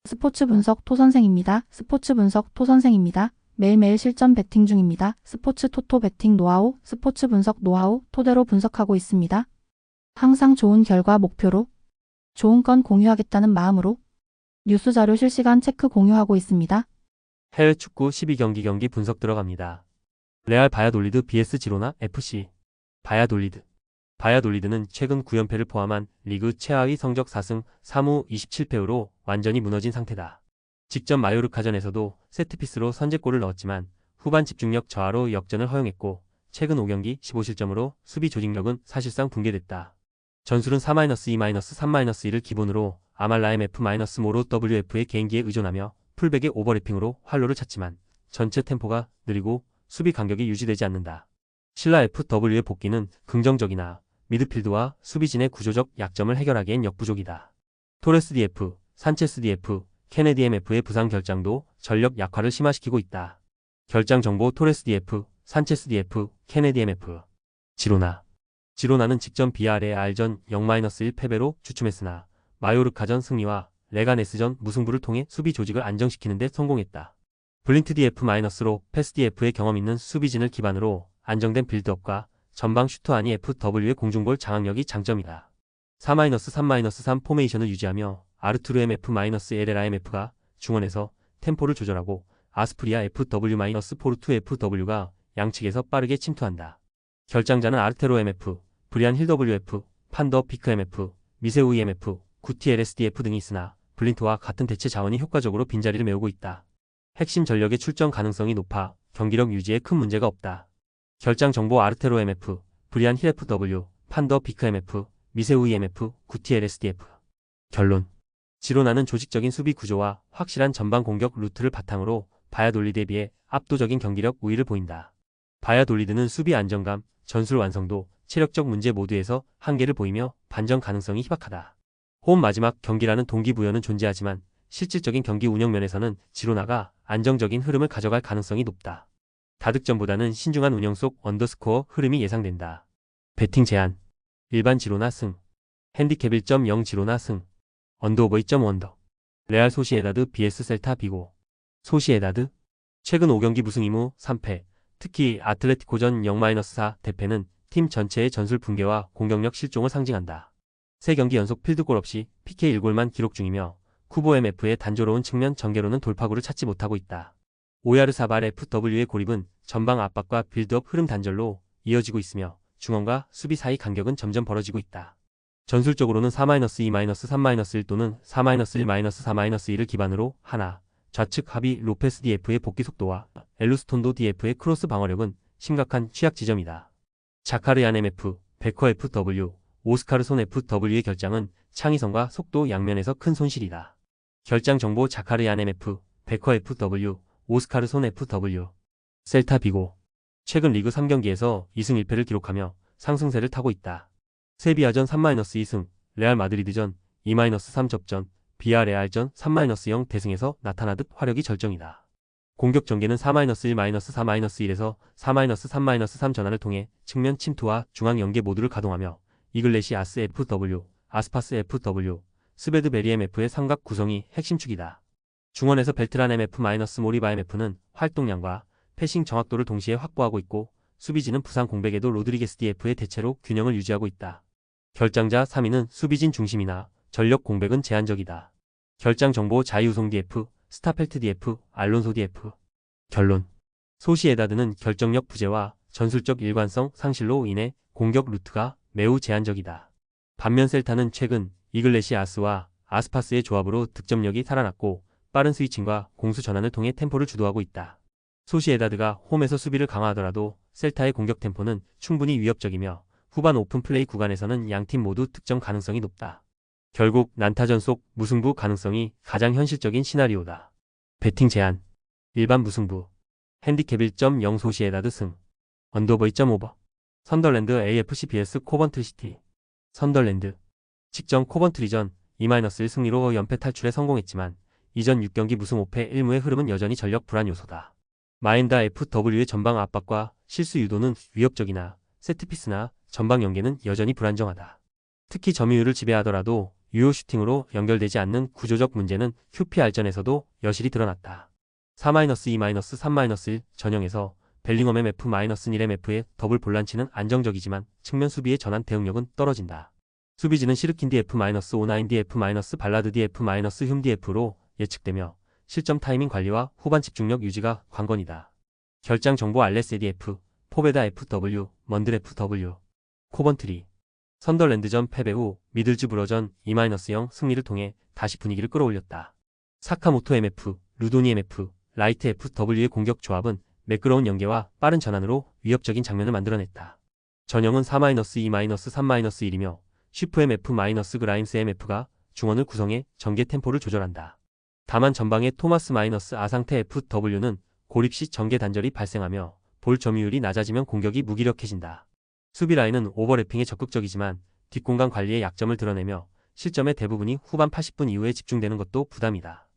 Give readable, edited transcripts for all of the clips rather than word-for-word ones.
스포츠 분석 토선생입니다. 스포츠 분석 토선생입니다. 매일매일 실전 베팅 중입니다. 스포츠 토토 베팅 노하우, 스포츠 분석 노하우 토대로 분석하고 있습니다. 항상 좋은 결과 목표로 좋은 건 공유하겠다는 마음으로 뉴스 자료 실시간 체크 공유하고 있습니다. 해외 축구 12경기 분석 들어갑니다. 레알 바야돌리드 vs 지로나 FC. 바야돌리드는 최근 9연패를 포함한 리그 최하위 성적 4승 3무 27패로 완전히 무너진 상태다. 직전 마요르카전에서도 세트피스로 선제골을 넣었지만 후반 집중력 저하로 역전을 허용했고 최근 5경기 15실점으로 수비 조직력은 사실상 붕괴됐다. 전술은 4-2-, 3-1을 기본으로 아말라엠 F-모로 WF의 개인기에 의존하며 풀백의 오버래핑으로 활로를 찾지만 전체 템포가 느리고 수비 간격이 유지되지 않는다. 신라 FW의 복귀는 긍정적이나 미드필드와 수비진의 구조적 약점을 해결하기엔 역부족이다. 토레스 DF, 산체스 DF, 케네디 MF의 부상 결장도 전력 약화를 심화시키고 있다. 결장 정보 토레스 DF, 산체스 DF, 케네디 MF. 지로나는 직전 BRAR전 0-1 패배로 주춤했으나 마요르카전 승리와 레가네스전 무승부를 통해 수비 조직을 안정시키는 데 성공했다. 블린트 DF-로 패스 DF의 경험 있는 수비진을 기반으로 안정된 빌드업과 전방 슈터 아니 FW의 공중볼 장악력이 장점이다. 4-3-3 포메이션을 유지하며 아르투르 MF-LLIMF가 중원에서 템포를 조절하고 아스프리아 FW-포르투 FW가 양측에서 빠르게 침투한다. 결장자는 아르테로 MF, 브리안 힐 WF, 판더 피크 MF, 미세우 EMF, 구티 LSDF 등이 있으나 블린트와 같은 대체 자원이 효과적으로 빈자리를 메우고 있다. 핵심 전력의 출전 가능성이 높아 경기력 유지에 큰 문제가 없다. 결장 정보 아르테로 MF, 브리안 힐 FW, 판더 피크 MF, 미세우 EMF, 구티 LSDF. 결론. 지로나는 조직적인 수비 구조와 확실한 전방 공격 루트를 바탕으로 바야돌리드에 비해 압도적인 경기력 우위를 보인다. 바야돌리드는 수비 안정감, 전술 완성도, 체력적 문제 모두에서 한계를 보이며 반전 가능성이 희박하다. 홈 마지막 경기라는 동기부여는 존재하지만 실질적인 경기 운영 면에서는 지로나가 안정적인 흐름을 가져갈 가능성이 높다. 다득점보다는 신중한 운영 속 언더스코어 흐름이 예상된다. 베팅 제한. 일반 지로나 승. 핸디캡 1.0 지로나 승. 언더오버 2.5 레알 소시에다드 vs 셀타 비고. 소시에다드. 최근 5경기 무승 2무 3패. 특히 아틀레티코전 0-4 대패는 팀 전체의 전술 붕괴와 공격력 실종을 상징한다. 3경기 연속 필드골 없이 PK 1골만 기록 중이며 쿠보 MF의 단조로운 측면 전개로는 돌파구를 찾지 못하고 있다. 오야르사발 FW의 고립은 전방 압박과 빌드업 흐름 단절로 이어지고 있으며 중원과 수비 사이 간격은 점점 벌어지고 있다. 전술적으로는 4-2-, 3-1 또는 4-1-4-1을 기반으로 하나, 좌측 하비 로페스 DF의 복귀 속도와 엘루스톤도 DF의 크로스 방어력은 심각한 취약 지점이다. 자카르얀 MF, 베커 FW, 오스카르손 FW의 결장은 창의성과 속도 양면에서 큰 손실이다. 결장 정보 자카르얀 MF, 베커 FW, 오스카르손 FW. 셀타 비고. 최근 리그 3경기에서 2승 1패를 기록하며 상승세를 타고 있다. 세비야전 3-2승, 레알 마드리드전 2-3 접전, 비아레알전 3-0 대승에서 나타나듯 화력이 절정이다. 공격 전개는 4-1, 4-1에서 4-3-3 전환을 통해 측면 침투와 중앙 연계 모두를 가동하며 이글레시아스 FW, 아스파스 FW, 스베드 베리 MF의 삼각 구성이 핵심 축이다. 중원에서 벨트란 MF-모리바 MF는 활동량과 패싱 정확도를 동시에 확보하고 있고 수비진은 부상 공백에도 로드리게스 DF의 대체로 균형을 유지하고 있다. 결장자 3위는 수비진 중심이나 전력 공백은 제한적이다. 결장 정보 자유우송 DF, 스타펠트 DF, 알론소 DF. 결론. 소시에다드는 결정력 부재와 전술적 일관성 상실로 인해 공격 루트가 매우 제한적이다. 반면 셀타는 최근 이글레시아스와 아스파스의 조합으로 득점력이 살아났고 빠른 스위칭과 공수 전환을 통해 템포를 주도하고 있다. 소시에다드가 홈에서 수비를 강화하더라도 셀타의 공격 템포는 충분히 위협적이며 후반 오픈 플레이 구간에서는 양팀 모두 득점 가능성이 높다. 결국 난타전 속 무승부 가능성이 가장 현실적인 시나리오다. 베팅 제한. 일반 무승부. 핸디캡 1.0 소시에다드 승. 언더오버 2.5. 선덜랜드 AFC vs 코번트리 시티. 선덜랜드. 직전 코번트리전 2-1 승리로 연패 탈출에 성공했지만 이전 6경기 무승 5패 1무의 흐름은 여전히 전력 불안 요소다. 마인다 FW의 전방 압박과 실수 유도는 위협적이나 세트피스나 전방 연계는 여전히 불안정하다. 특히 점유율을 지배하더라도 유효 슈팅으로 연결되지 않는 구조적 문제는 QPR전에서도 여실히 드러났다. 4-2-3-1 전형에서 벨링엄의 F-1M의 더블 볼란치는 안정적이지만 측면 수비의 전환 대응력은 떨어진다. 수비진은 시르킨 DF-5-9 DF- 발라드 DF- 흉 DF로 예측되며 실점 타이밍 관리와 후반 집중력 유지가 관건이다. 결장 정보 알레스 DF, 포베다 FW, 먼들 FW, 코번트리. 선덜랜드전 패배 후 미들즈브러전 2-0 승리를 통해 다시 분위기를 끌어올렸다. 사카모토 MF, 루도니 MF, 라이트 FW의 공격 조합은 매끄러운 연계와 빠른 전환으로 위협적인 장면을 만들어냈다. 전형은 4-2-3-1이며 슈프 MF- 그라임스 MF가 중원을 구성해 전개 템포를 조절한다. 다만 전방의 토마스 아상테 FW는 고립 시 전개 단절이 발생하며 볼 점유율이 낮아지면 공격이 무기력해진다. 수비 라인은 오버래핑에 적극적이지만 뒷공간 관리에 약점을 드러내며 실점의 대부분이 후반 80분 이후에 집중되는 것도 부담이다.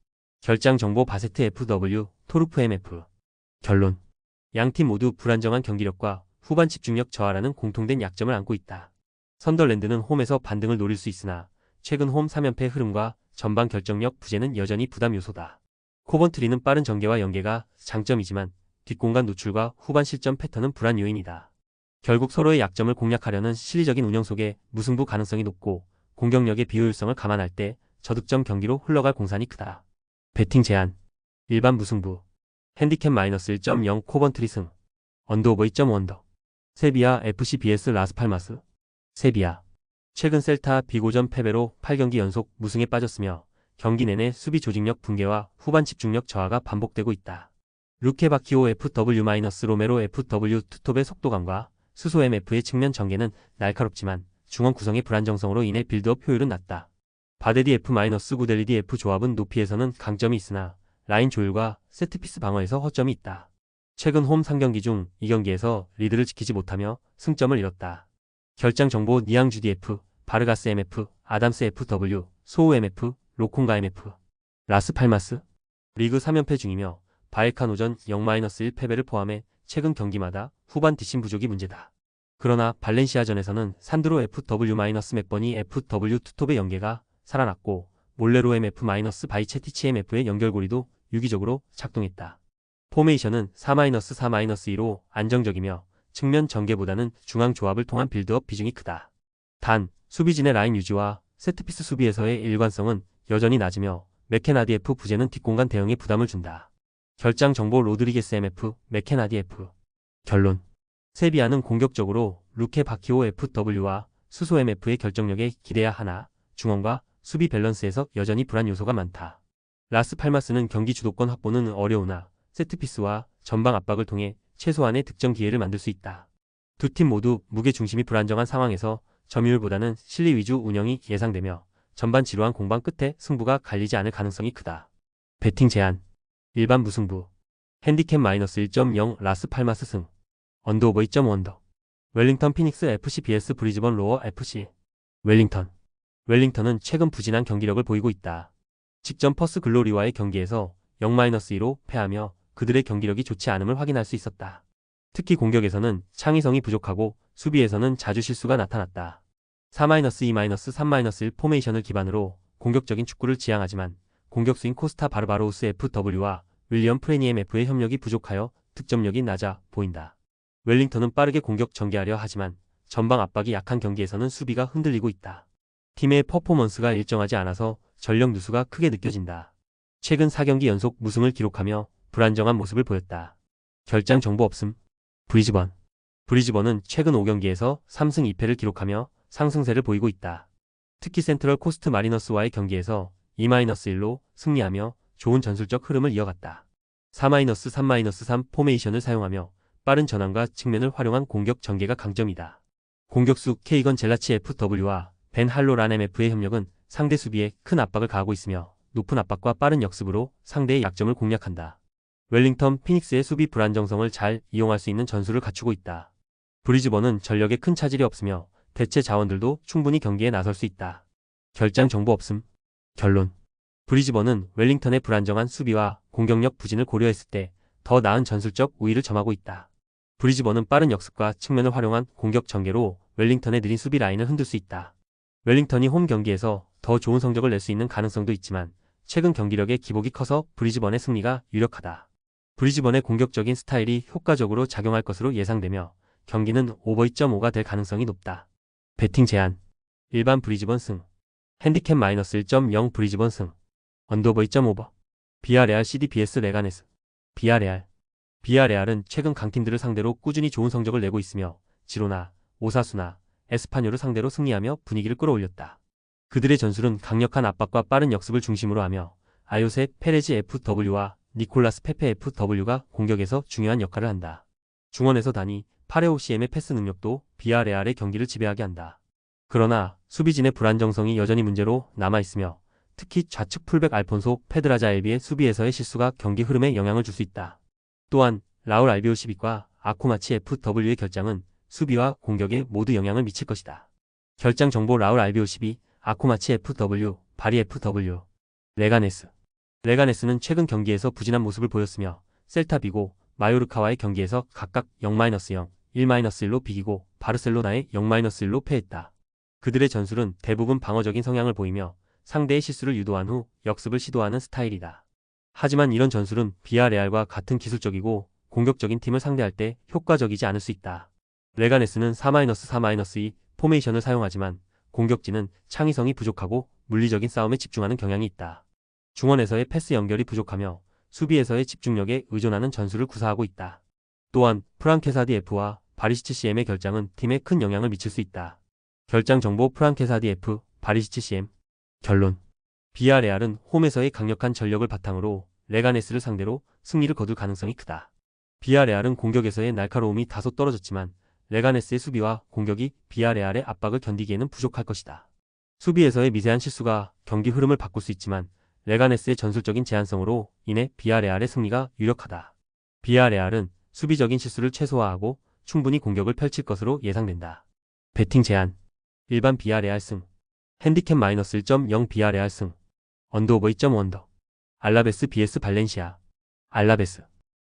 결장 정보 바세트 FW, 토르프 MF. 결론. 양팀 모두 불안정한 경기력과 후반 집중력 저하라는 공통된 약점을 안고 있다. 선덜랜드는 홈에서 반등을 노릴 수 있으나 최근 홈 3연패 흐름과 전방 결정력 부재는 여전히 부담 요소다. 코번트리는 빠른 전개와 연계가 장점이지만 뒷공간 노출과 후반 실점 패턴은 불안 요인이다. 결국 서로의 약점을 공략하려는 실리적인 운영 속에 무승부 가능성이 높고 공격력의 비효율성을 감안할 때 저득점 경기로 흘러갈 공산이 크다. 배팅 제한. 일반 무승부. 핸디캡 -1.0 코번트리 승. 언더오버 2.5 언더. 세비야 FC vs 라스팔마스. 세비야. 최근 셀타 비고전 패배로 8경기 연속 무승에 빠졌으며 경기 내내 수비 조직력 붕괴와 후반 집중력 저하가 반복되고 있다. 루케 바키오 FW- 로메로 FW 투톱의 속도감과 수소 MF의 측면 전개는 날카롭지만 중원 구성의 불안정성으로 인해 빌드업 효율은 낮다. 바데디 F- 구델리디 F 조합은 높이에서는 강점이 있으나 라인 조율과 세트피스 방어에서 허점이 있다. 최근 홈 3경기 중 2경기에서 리드를 지키지 못하며 승점을 잃었다. 결장 정보 니앙주 DF, 바르가스 MF, 아담스 FW, 소우 MF, 로콩가 MF. 라스팔마스. 리그 3연패 중이며 바에카노전 0-1 패배를 포함해 최근 경기마다 후반 뒷심 부족이 문제다. 그러나 발렌시아전에서는 산드로 FW- 맥버니 FW 투톱의 연계가 살아났고 몰레로 MF- 바이체티치 MF의 연결고리도 유기적으로 작동했다. 포메이션은 4-4-2로 안정적이며 측면 전개보다는 중앙 조합을 통한 빌드업 비중이 크다. 단, 수비진의 라인 유지와 세트피스 수비에서의 일관성은 여전히 낮으며 메케나디 F 부재는 뒷공간 대응에 부담을 준다. 결장 정보 로드리게스 MF, 메케나디 F. 결론. 세비야는 공격적으로 루케 바키오 FW와 수소 MF의 결정력에 기대야 하나 중원과 수비 밸런스에서 여전히 불안 요소가 많다. 라스팔마스는 경기 주도권 확보는 어려우나 세트피스와 전방 압박을 통해 최소한의 득점 기회를 만들 수 있다. 두 팀 모두 무게 중심이 불안정한 상황에서 점유율보다는 실리 위주 운영이 예상되며 전반 지루한 공방 끝에 승부가 갈리지 않을 가능성이 크다. 배팅 제한. 일반 무승부. 핸디캡 -1.0 라스팔마스 승. 언더오버 2.5 언더. 웰링턴 피닉스 FC vs 브리즈번 로어 FC. 웰링턴. 웰링턴은 최근 부진한 경기력을 보이고 있다. 직전 퍼스 글로리와의 경기에서 0-2로 패하며 그들의 경기력이 좋지 않음을 확인할 수 있었다. 특히 공격에서는 창의성이 부족하고 수비에서는 자주 실수가 나타났다. 4-2-3-1 포메이션을 기반으로 공격적인 축구를 지향하지만 공격수인 코스타 바르바로우스 FW와 윌리엄 프레니엠 F의 협력이 부족하여 득점력이 낮아 보인다. 웰링턴은 빠르게 공격 전개하려 하지만 전방 압박이 약한 경기에서는 수비가 흔들리고 있다. 팀의 퍼포먼스가 일정하지 않아서 전력 누수가 크게 느껴진다. 최근 4경기 연속 무승을 기록하며 불안정한 모습을 보였다. 결장 정보 없음. 브리즈번. 브리즈번은 최근 5경기에서 3승 2패를 기록하며 상승세를 보이고 있다. 특히 센트럴 코스트 마리너스와의 경기에서 2-1로 승리하며 좋은 전술적 흐름을 이어갔다. 4-3-3 포메이션을 사용하며 빠른 전환과 측면을 활용한 공격 전개가 강점이다. 공격수 케이건 젤라치 FW와 벤 할로란 MF의 협력은 상대 수비에 큰 압박을 가하고 있으며 높은 압박과 빠른 역습으로 상대의 약점을 공략한다. 웰링턴 피닉스의 수비 불안정성을 잘 이용할 수 있는 전술을 갖추고 있다. 브리즈번은 전력에 큰 차질이 없으며 대체 자원들도 충분히 경기에 나설 수 있다. 결장 정보 없음. 결론. 브리즈번은 웰링턴의 불안정한 수비와 공격력 부진을 고려했을 때 더 나은 전술적 우위를 점하고 있다. 브리즈번은 빠른 역습과 측면을 활용한 공격 전개로 웰링턴의 느린 수비 라인을 흔들 수 있다. 웰링턴이 홈 경기에서 더 좋은 성적을 낼 수 있는 가능성도 있지만 최근 경기력의 기복이 커서 브리즈번의 승리가 유력하다. 브리즈번의 공격적인 스타일이 효과적으로 작용할 것으로 예상되며 경기는 오버 2.5가 될 가능성이 높다. 배팅 제한. 일반 브리즈번 승. 핸디캡 마이너스 1.0 브리즈번 승. 언더오버 2.5버. 비아레알 CDBS 레가네스. 비아레알은 최근 강팀들을 상대로 꾸준히 좋은 성적을 내고 있으며 지로나, 오사수나, 에스파뇰을 상대로 승리하며 분위기를 끌어올렸다. 그들의 전술은 강력한 압박과 빠른 역습을 중심으로 하며 아요세 페레지 FW와 니콜라스 페페 FW가 공격에서 중요한 역할을 한다. 중원에서 다니 파레오 CM의 패스 능력도 비아레알의 경기를 지배하게 한다. 그러나 수비진의 불안정성이 여전히 문제로 남아있으며 특히 좌측 풀백 알폰소 페드라자 엘비의 수비에서의 실수가 경기 흐름에 영향을 줄 수 있다. 또한 라울 알비오시빅과 아쿠마치 FW의 결장은 수비와 공격에 모두 영향을 미칠 것이다. 결장 정보 라울 알비오시비, 아쿠마치 FW, 바리 FW. 레가네스는 최근 경기에서 부진한 모습을 보였으며 셀타비고, 마요르카와의 경기에서 각각 0-0, 1-1로 비기고 바르셀로나에 0-1로 패했다. 그들의 전술은 대부분 방어적인 성향을 보이며 상대의 실수를 유도한 후 역습을 시도하는 스타일이다. 하지만 이런 전술은 비아레알과 같은 기술적이고 공격적인 팀을 상대할 때 효과적이지 않을 수 있다. 레가네스는 4-4-2 포메이션을 사용하지만 공격진은 창의성이 부족하고 물리적인 싸움에 집중하는 경향이 있다. 중원에서의 패스 연결이 부족하며 수비에서의 집중력에 의존하는 전술을 구사하고 있다. 또한 프랑케사디 F와 바리시치 CM의 결장은 팀에 큰 영향을 미칠 수 있다. 결장 정보 프랑케사디 F, 바리시치 CM. 결론. 비아레알은 홈에서의 강력한 전력을 바탕으로 레가네스를 상대로 승리를 거둘 가능성이 크다. 비아레알은 공격에서의 날카로움이 다소 떨어졌지만 레가네스의 수비와 공격이 비아레알의 압박을 견디기에는 부족할 것이다. 수비에서의 미세한 실수가 경기 흐름을 바꿀 수 있지만 레가네스의 전술적인 제한성으로 인해 비아레알의 승리가 유력하다. 비아레알은 수비적인 실수를 최소화하고 충분히 공격을 펼칠 것으로 예상된다. 배팅 제한. 일반 비아레알 승. 핸디캡 마이너스 1.0 비아레알 승. 언더오버 2.5 알라베스 vs 발렌시아.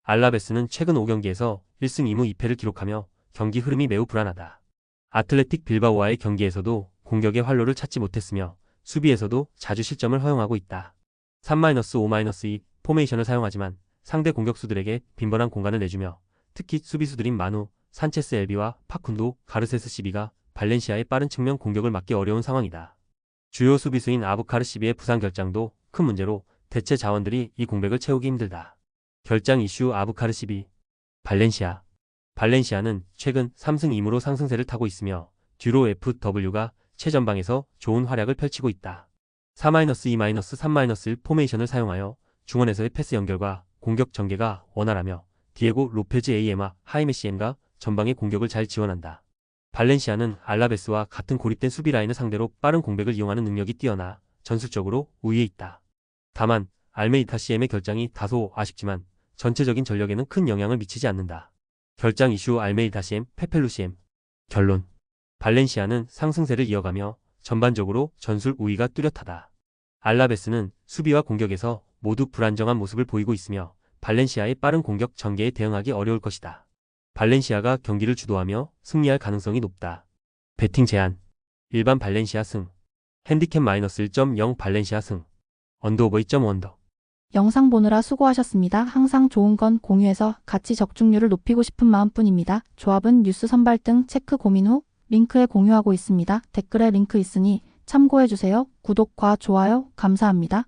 알라베스는 최근 5경기에서 1승 2무 2패를 기록하며 경기 흐름이 매우 불안하다. 아틀레틱 빌바오와의 경기에서도 공격의 활로를 찾지 못했으며 수비에서도 자주 실점을 허용하고 있다. 3-5-2 포메이션을 사용하지만 상대 공격수들에게 빈번한 공간을 내주며 특히 수비수들인 마누, 산체스 엘비와 파쿤도, 가르세스 시비가 발렌시아의 빠른 측면 공격을 막기 어려운 상황이다. 주요 수비수인 아부카르 시비의 부상 결장도 큰 문제로 대체 자원들이 이 공백을 채우기 힘들다. 결장 이슈 아부카르 시비. 발렌시아는 최근 3승 2무로 상승세를 타고 있으며 듀로 FW가 최전방에서 좋은 활약을 펼치고 있다. 4-2-3-1 포메이션을 사용하여 중원에서의 패스 연결과 공격 전개가 원활하며 디에고 로페즈 AM과 하이메 CM과 전방의 공격을 잘 지원한다. 발렌시아는 알라베스와 같은 고립된 수비 라인을 상대로 빠른 공백을 이용하는 능력이 뛰어나 전술적으로 우위에 있다. 다만 알메이타 CM의 결장이 다소 아쉽지만 전체적인 전력에는 큰 영향을 미치지 않는다. 결장 이슈 알메이타 CM, 페펠루 CM. 결론. 발렌시아는 상승세를 이어가며 전반적으로 전술 우위가 뚜렷하다. 알라베스는 수비와 공격에서 모두 불안정한 모습을 보이고 있으며 발렌시아의 빠른 공격 전개에 대응하기 어려울 것이다. 발렌시아가 경기를 주도하며 승리할 가능성이 높다. 배팅 제한. 일반 발렌시아 승. 핸디캡 마이너스 1.0 발렌시아 승. 언더오버 2.5 영상 보느라 수고하셨습니다. 항상 좋은 건 공유해서 같이 적중률을 높이고 싶은 마음뿐입니다. 조합은 뉴스 선발 등 체크 고민 후 링크에 공유하고 있습니다. 댓글에 링크 있으니 참고해주세요. 구독과 좋아요 감사합니다.